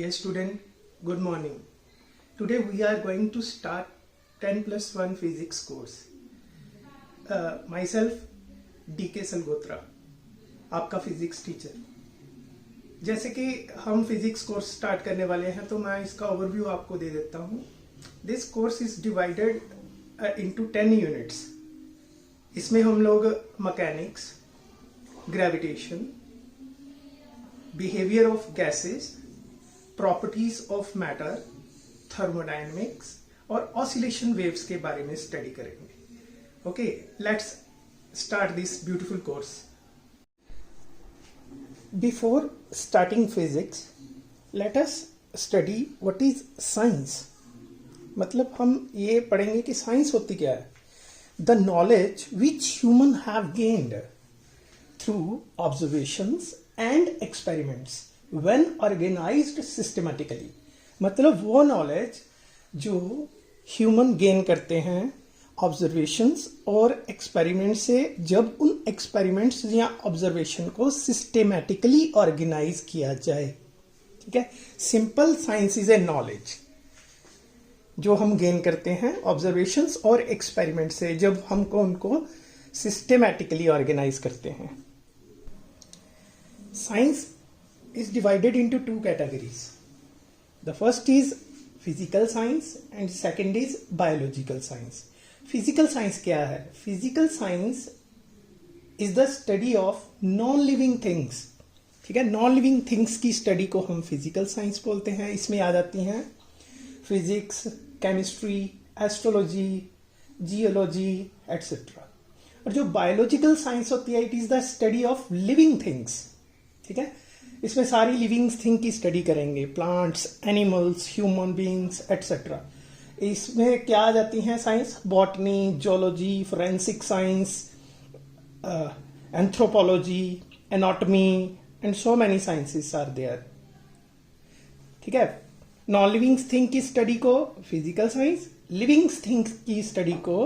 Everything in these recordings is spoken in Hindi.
Dear student, good morning. Today we are going to start 10+1 physics course. Myself DK Salgotra, आपका फिजिक्स टीचर. जैसे कि हम फिजिक्स कोर्स स्टार्ट करने वाले हैं तो मैं इसका ओवरव्यू आपको दे देता हूँ. This course is divided into 10 units. इसमें हम लोग mechanics, gravitation, behaviour of gases, properties of matter, thermodynamics और ऑसिलेशन वेव्स के बारे में स्टडी करेंगे. Okay, let's start this beautiful course. Before starting physics, let us study what is science. मतलब हम ये पढ़ेंगे कि साइंस होती क्या है. The knowledge which human have gained through observations and experiments when organized systematically. मतलब वो नॉलेज जो ह्यूमन गेन करते हैं ऑब्जर्वेशंस और एक्सपेरिमेंट से, जब उन एक्सपेरिमेंट्स या ऑब्जर्वेशन को सिस्टेमेटिकली ऑर्गेनाइज किया जाए. ठीक है, simple science is a knowledge जो हम गेन करते हैं ऑब्जर्वेशंस और एक्सपेरिमेंट से, जब हमको उनको सिस्टेमेटिकली ऑर्गेनाइज करते हैं. Science is divided into two categories. The first is physical science and second is biological science. Physical science क्या है? Physical science is the study of non-living things. ठीक है, non-living things की स्टडी को हम physical science बोलते हैं. इसमें आ जाती हैं physics, chemistry, astrology, geology etcetera. और जो बायोलॉजिकल साइंस होती है, it is the study of living things. ठीक है, इसमें सारी लिविंग थिंग की स्टडी करेंगे, plants, animals, human beings etcetera. इसमें क्या आ जाती हैं science? Botany, zoology, forensic science, anthropology, anatomy and so many sciences are there. ठीक है, नॉन लिविंग थिंग की स्टडी को फिजिकल साइंस, लिविंग थिंग की स्टडी को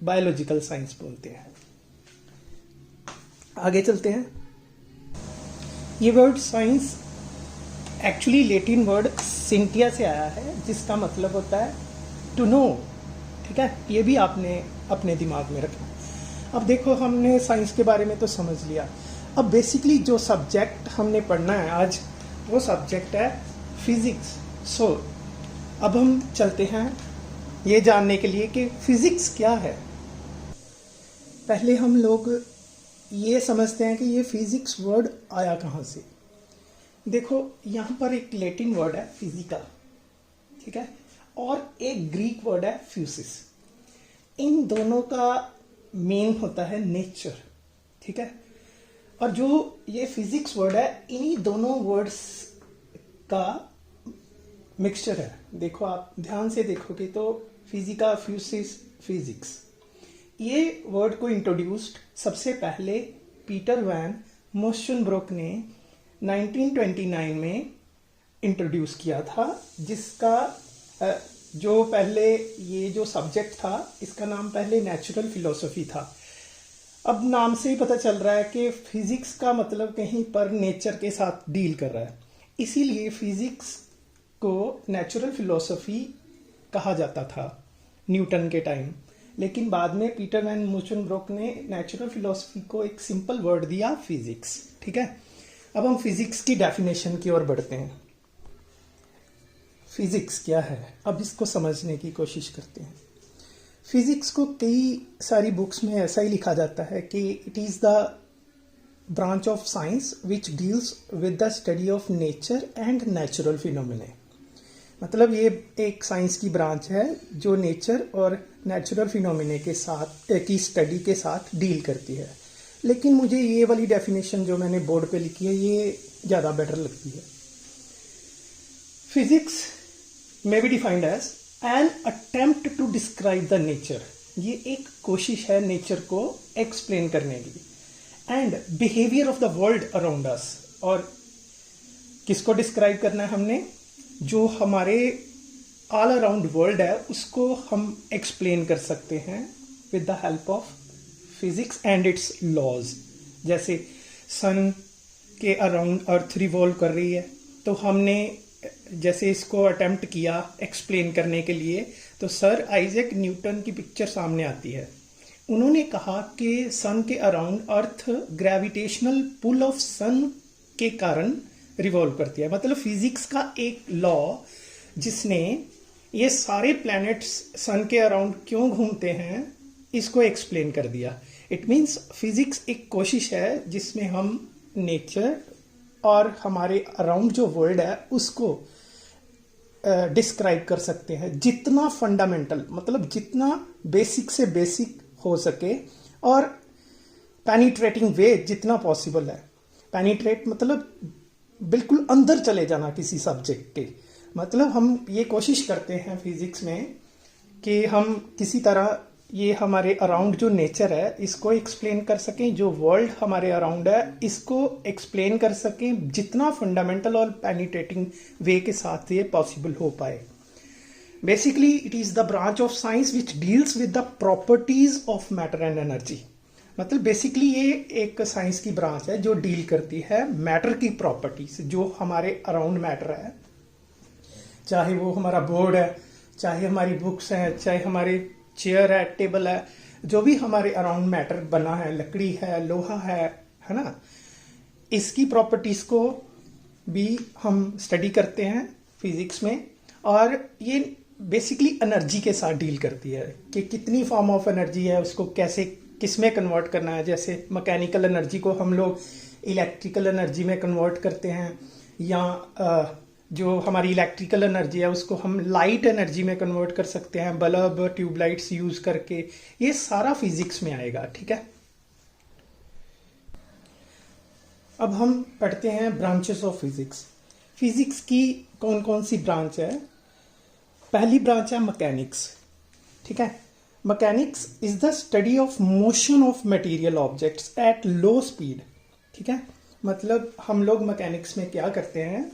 बायोलॉजिकल साइंस बोलते हैं. आगे चलते हैं. ये word science actually Latin word सिंटिया से आया है, जिसका मतलब होता है टू नो. ठीक है, ये भी आपने अपने दिमाग में रखना. अब देखो, हमने साइंस के बारे में तो समझ लिया. अब बेसिकली जो सब्जेक्ट हमने पढ़ना है आज, वो सब्जेक्ट है फिजिक्स. सो अब हम चलते हैं ये जानने के लिए कि फिजिक्स क्या है. पहले हम लोग ये समझते हैं कि ये फिजिक्स वर्ड आया कहाँ से. देखो, यहाँ पर एक लैटिन वर्ड है फिजिका, ठीक है, और एक ग्रीक वर्ड है फ्यूसिस. इन दोनों का मेन होता है नेचर. ठीक है, और जो ये फिजिक्स वर्ड है, इन्हीं दोनों वर्ड्स का मिक्सचर है. देखो, आप ध्यान से देखोगे तो फिजिका, फ्यूसिस, फिजिक्स, ये वर्ड को इंट्रोड्यूस्ड सबसे पहले पीटर वैन मोशनब्रोक ने 1929 में इंट्रोड्यूस किया था, जिसका जो पहले ये जो सब्जेक्ट था, इसका नाम पहले नेचुरल फिलोसफी था. अब नाम से ही पता चल रहा है कि फिजिक्स का मतलब कहीं पर नेचर के साथ डील कर रहा है, इसीलिए फिजिक्स को नेचुरल फिलोसफी कहा जाता था न्यूटन के टाइम. लेकिन बाद में पीटर वैन मोशनब्रोक ने नेचुरल फिलोसफी को एक सिंपल वर्ड दिया, फिजिक्स. ठीक है, अब हम फिजिक्स की डेफिनेशन की ओर बढ़ते हैं. फिजिक्स क्या है, अब इसको समझने की कोशिश करते हैं. फिजिक्स को कई सारी बुक्स में ऐसा ही लिखा जाता है कि it is the branch of science which deals with the study of nature and natural phenomena. मतलब ये एक साइंस की ब्रांच है जो नेचर और नेचुरल फिनोमेना के साथ की स्टडी के साथ डील करती है. लेकिन मुझे ये वाली डेफिनेशन जो मैंने बोर्ड पे लिखी है, ये ज़्यादा बेटर लगती है. Physics may be defined as an attempt to describe the nature. ये एक कोशिश है नेचर को एक्सप्लेन करने की. And behaviour of the world around us. और किसको डिस्क्राइब करना है हमने? जो हमारे ऑल अराउंड वर्ल्ड है, उसको हम एक्सप्लेन कर सकते हैं with the help of physics and its laws. जैसे सन के अराउंड अर्थ रिवॉल्व कर रही है, तो हमने जैसे इसको अटेम्प्ट किया एक्सप्लेन करने के लिए, तो सर आइजैक न्यूटन की पिक्चर सामने आती है। उन्होंने कहा कि सन के around earth gravitational pull of sun के कारण रिवॉल्व करती है। मतलब फिजिक्स का एक लॉ जिसने ये सारे प्लैनेट्स सन के अराउंड क्यों घूमते हैं इसको एक्सप्लेन कर दिया। इट मीन्स फिजिक्स एक कोशिश है जिसमें हम नेचर और हमारे अराउंड जो वर्ल्ड है उसको डिस्क्राइब कर सकते हैं जितना फंडामेंटल, मतलब जितना बेसिक से बेसिक हो सके, और पेनिट्रेटिंग वे जितना पॉसिबल है। पेनिट्रेट मतलब बिल्कुल अंदर चले जाना किसी सब्जेक्ट के। मतलब हम ये कोशिश करते हैं फिजिक्स में कि हम किसी तरह ये हमारे अराउंड जो नेचर है इसको एक्सप्लेन कर सकें, जो वर्ल्ड हमारे अराउंड है इसको एक्सप्लेन कर सकें जितना फंडामेंटल और पेनिट्रेटिंग वे के साथ ये पॉसिबल हो पाए। Basically it is the branch of science which deals with the properties of matter and energy. मतलब बेसिकली ये एक साइंस की ब्रांच है जो डील करती है मैटर की प्रॉपर्टीज, जो हमारे अराउंड मैटर है, चाहे वो हमारा बोर्ड है, चाहे हमारी बुक्स हैं, चाहे हमारे चेयर है, टेबल है, जो भी हमारे अराउंड मैटर बना है, लकड़ी है, लोहा है ना, इसकी प्रॉपर्टीज को भी हम स्टडी करते हैं फिजिक्स में। और ये बेसिकली एनर्जी के साथ डील करती है कि कितनी फॉर्म ऑफ एनर्जी है, उसको कैसे किस में कन्वर्ट करना है। जैसे मैकेनिकल एनर्जी को हम लोग इलेक्ट्रिकल एनर्जी में कन्वर्ट करते हैं, या जो हमारी इलेक्ट्रिकल एनर्जी है उसको हम लाइट एनर्जी में कन्वर्ट कर सकते हैं बल्ब ट्यूबलाइट्स यूज करके। ये सारा फिजिक्स में आएगा, ठीक है। अब हम पढ़ते हैं ब्रांचेस ऑफ फिजिक्स। फिजिक्स की कौन कौन सी ब्रांच है। पहली ब्रांच है मैकेनिक्स, ठीक है। Mechanics is the study of motion of material objects at low speed, ठीक है। मतलब हम लोग मैकेनिक्स में क्या करते हैं,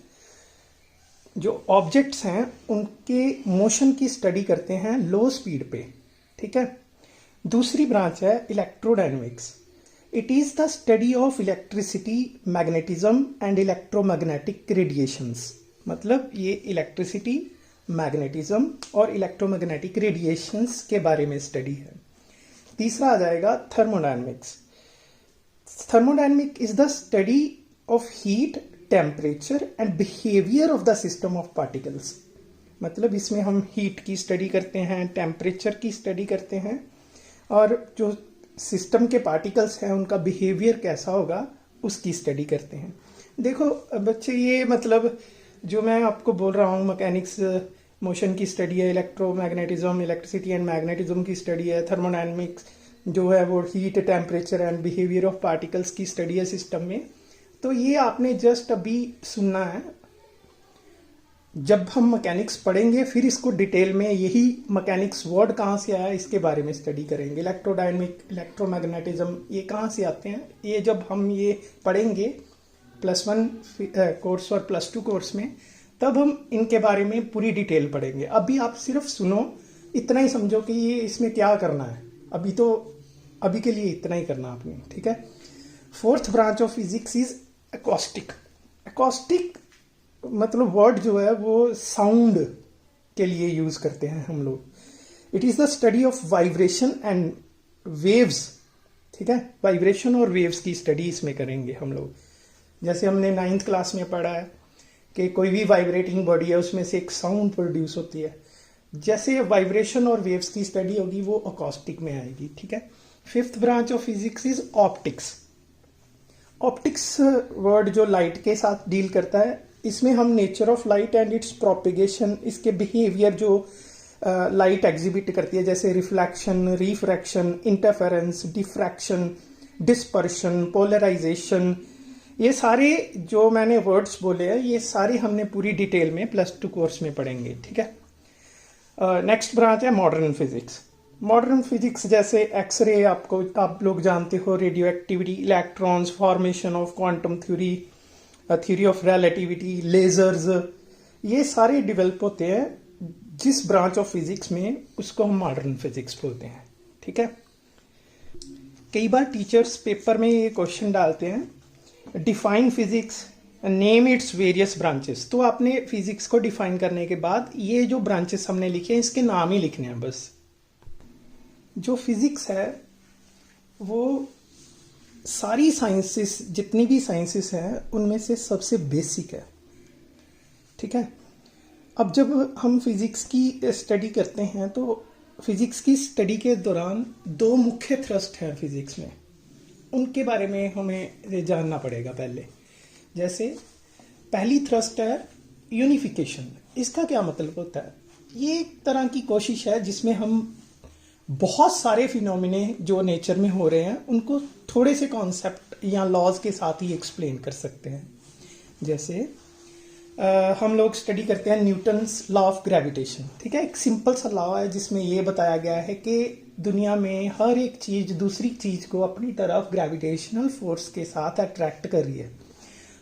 जो ऑब्जेक्ट्स हैं उनके मोशन की स्टडी करते हैं लो स्पीड पे, ठीक है। दूसरी ब्रांच है electrodynamics. It is the study of electricity, magnetism and electromagnetic radiations. मतलब ये इलेक्ट्रिसिटी, मैग्नेटिज्म और इलेक्ट्रोमैग्नेटिक रेडिएशंस के बारे में स्टडी है। तीसरा आ जाएगा thermodynamics. Thermodynamic is the study of heat, temperature and behaviour of the system of particles. मतलब इसमें हम हीट की स्टडी करते हैं, टेम्परेचर की स्टडी करते हैं, और जो सिस्टम के पार्टिकल्स हैं उनका बिहेवियर कैसा होगा उसकी स्टडी करते हैं। देखो बच्चे, ये मतलब जो मैं आपको बोल रहा हूँ, मैकेनिक्स मोशन की स्टडी है, इलेक्ट्रोमैग्नेटिज्म इलेक्ट्रिसिटी एंड मैग्नेटिज्म की स्टडी है, थर्मोडायनेमिक्स जो है वो heat, temperature and behaviour of particles की स्टडी है सिस्टम में। तो ये आपने जस्ट अभी सुनना है। जब हम मैकेनिक्स पढ़ेंगे फिर इसको डिटेल में, यही मैकेनिक्स वर्ड कहाँ से आया इसके बारे में स्टडी करेंगे। इलेक्ट्रोडायनेमिक, इलेक्ट्रोमैग्नेटिज्म ये कहाँ से आते हैं, ये जब हम ये पढ़ेंगे +1 कोर्स और +2 कोर्स में, तब हम इनके बारे में पूरी डिटेल पढ़ेंगे। अभी आप सिर्फ सुनो, इतना ही समझो कि ये इसमें क्या करना है। अभी के लिए इतना ही करना आपने, ठीक है। Fourth branch of physics is acoustic. Acoustic मतलब वर्ड जो है वो साउंड के लिए यूज करते हैं हम लोग। It is the study of vibration and waves, ठीक है। वाइब्रेशन और वेव्स की स्टडी इसमें करेंगे हम लोग। जैसे हमने 9th क्लास में पढ़ा है कि कोई भी वाइब्रेटिंग बॉडी है उसमें से एक साउंड प्रोड्यूस होती है, जैसे वाइब्रेशन और वेव्स की स्टडी होगी वो अकॉस्टिक में आएगी, ठीक है। Fifth branch of physics is optics. Optics word जो लाइट के साथ डील करता है, इसमें हम nature of light and its propagation, इसके बिहेवियर जो लाइट एग्जिबिट करती है, जैसे reflection, refraction, interference, diffraction, dispersion, polarisation, ये सारे जो मैंने वर्ड्स बोले हैं ये सारे हमने पूरी डिटेल में +2 कोर्स में पढ़ेंगे, ठीक है। नेक्स्ट ब्रांच है मॉडर्न फिजिक्स। मॉडर्न फिजिक्स जैसे एक्सरे आप लोग जानते हो, radioactivity, electrons, formation of quantum theory, theory of relativity, lasers, ये सारे डेवलप होते हैं जिस ब्रांच ऑफ फिजिक्स में, उसको हम मॉडर्न फिजिक्स बोलते हैं, ठीक है। कई बार टीचर्स पेपर में ये क्वेश्चन डालते हैं, define physics name its various branches. तो आपने फिजिक्स को डिफाइन करने के बाद ये जो ब्रांचेस हमने लिखे हैं इसके नाम ही लिखने हैं बस। जो फिजिक्स है वो सारी साइंसेस, जितनी भी साइंसेस हैं उनमें से सबसे बेसिक है, ठीक है। अब जब हम फिजिक्स की स्टडी करते हैं तो फिजिक्स की स्टडी के दौरान दो मुख्य थ्रस्ट हैं फिजिक्स में, उनके बारे में हमें जानना पड़ेगा पहले। जैसे पहली थ्रस्ट है यूनिफिकेशन। इसका क्या मतलब होता है? ये एक तरह की कोशिश है जिसमें हम बहुत सारे फिनोमिने जो नेचर में हो रहे हैं उनको थोड़े से कॉन्सेप्ट या लॉज के साथ ही एक्सप्लेन कर सकते हैं। जैसे हम लोग स्टडी करते हैं न्यूटन्स लॉ ऑफ ग्रेविटेशन, ठीक है। एक सिंपल सा लॉ है जिसमें ये बताया गया है कि दुनिया में हर एक चीज दूसरी चीज को अपनी तरफ ग्रेविटेशनल फोर्स के साथ अट्रैक्ट कर रही है।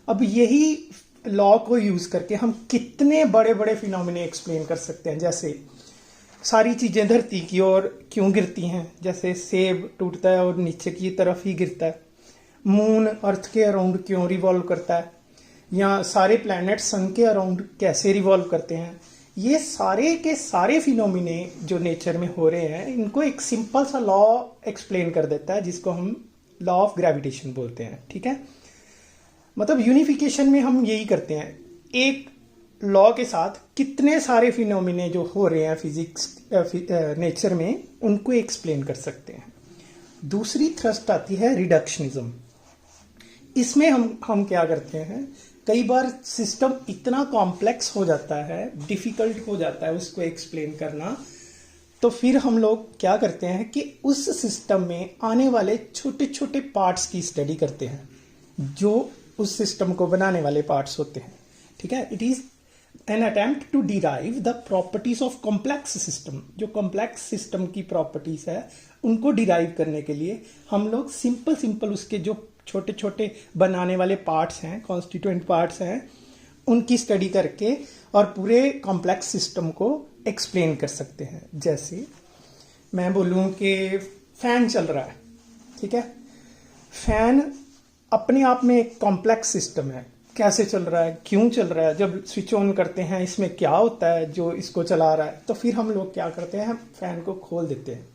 अब यही लॉ को यूज करके हम कितने बड़े बड़े फिनोमिने एक्सप्लेन कर सकते हैं। जैसे सारी चीजें धरती की ओर क्यों गिरती हैं, जैसे सेब टूटता है और नीचे की तरफ ही गिरता है। मून अर्थ के अराउंड क्यों रिवॉल्व करता है, या सारे प्लैनेट सन के अराउंड कैसे रिवॉल्व करते हैं। ये सारे के सारे फिनोमिने जो नेचर में हो रहे हैं इनको एक सिंपल सा लॉ एक्सप्लेन कर देता है जिसको हम लॉ ऑफ ग्रेविटेशन बोलते हैं, ठीक है। मतलब यूनिफिकेशन में हम यही करते हैं, एक लॉ के साथ कितने सारे फिनोमिने जो हो रहे हैं फिजिक्स नेचर में उनको एक्सप्लेन कर सकते हैं। दूसरी थ्रस्ट आती है रिडक्शनिज्म। इसमें हम क्या करते हैं, कई बार सिस्टम इतना कॉम्प्लेक्स हो जाता है, डिफिकल्ट हो जाता है उसको एक्सप्लेन करना, तो फिर हम लोग क्या करते हैं कि उस सिस्टम में आने वाले छोटे छोटे पार्ट्स की स्टडी करते हैं जो उस सिस्टम को बनाने वाले पार्ट्स होते हैं, ठीक है। It is an attempt to derive the properties of complex system. जो कॉम्प्लेक्स सिस्टम की प्रॉपर्टीज है उनको डिराइव करने के लिए हम लोग सिंपल उसके जो छोटे छोटे बनाने वाले पार्ट्स हैं, कॉन्स्टिट्यूएंट पार्ट्स हैं, उनकी स्टडी करके और पूरे कॉम्प्लेक्स सिस्टम को एक्सप्लेन कर सकते हैं। जैसे मैं बोलूं कि फैन चल रहा है, ठीक है। फैन अपने आप में एक कॉम्प्लेक्स सिस्टम है, कैसे चल रहा है, क्यों चल रहा है, जब स्विच ऑन करते हैं इसमें क्या होता है जो इसको चला रहा है। तो फिर हम लोग क्या करते हैं, फैन को खोल देते हैं,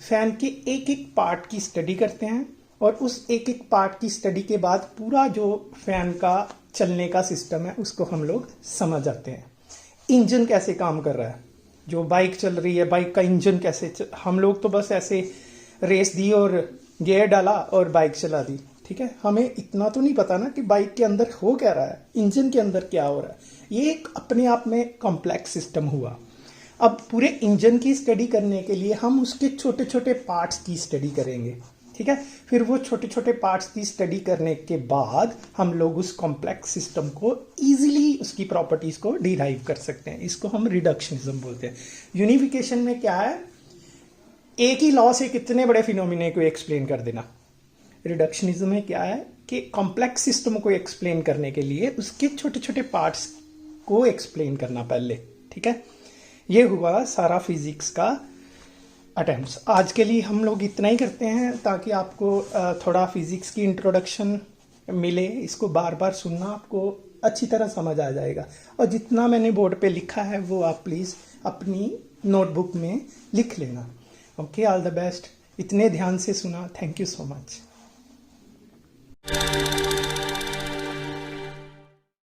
फैन के एक एक पार्ट की स्टडी करते हैं और उस एक एक पार्ट की स्टडी के बाद पूरा जो फैन का चलने का सिस्टम है उसको हम लोग समझ जाते हैं। इंजन कैसे काम कर रहा है, जो बाइक चल रही है बाइक का इंजन कैसे हम लोग तो बस ऐसे रेस दी और गियर डाला और बाइक चला दी, ठीक है। हमें इतना तो नहीं पता ना कि बाइक के अंदर हो क्या रहा है, इंजन के अंदर क्या हो रहा है। ये एक अपने आप में कॉम्प्लेक्स सिस्टम हुआ। अब पूरे इंजन की स्टडी करने के लिए हम उसके छोटे छोटे पार्ट्स की स्टडी करेंगे, ठीक है। फिर वो छोटे छोटे पार्ट्स की स्टडी करने के बाद हम लोग उस कॉम्प्लेक्स सिस्टम को इजीली उसकी प्रॉपर्टीज को डिराइव कर सकते हैं। इसको हम रिडक्शनिज्म बोलते हैं। यूनिफिकेशन में क्या है, एक ही लॉ से कितने बड़े फिनोमिने को एक्सप्लेन कर देना। रिडक्शनिज्म में क्या है कि कॉम्प्लेक्स सिस्टम को एक्सप्लेन करने के लिए उसके छोटे छोटे पार्ट्स को एक्सप्लेन करना पहले, ठीक है। ये हुआ सारा फिजिक्स का अटेम्प्ट्स। आज के लिए हम लोग इतना ही करते हैं ताकि आपको थोड़ा फिजिक्स की इंट्रोडक्शन मिले। इसको बार बार सुनना, आपको अच्छी तरह समझ आ जाएगा। और जितना मैंने बोर्ड पे लिखा है वो आप प्लीज़ अपनी नोटबुक में लिख लेना। Okay, all the best. इतने ध्यान से सुना, थैंक यू सो मच।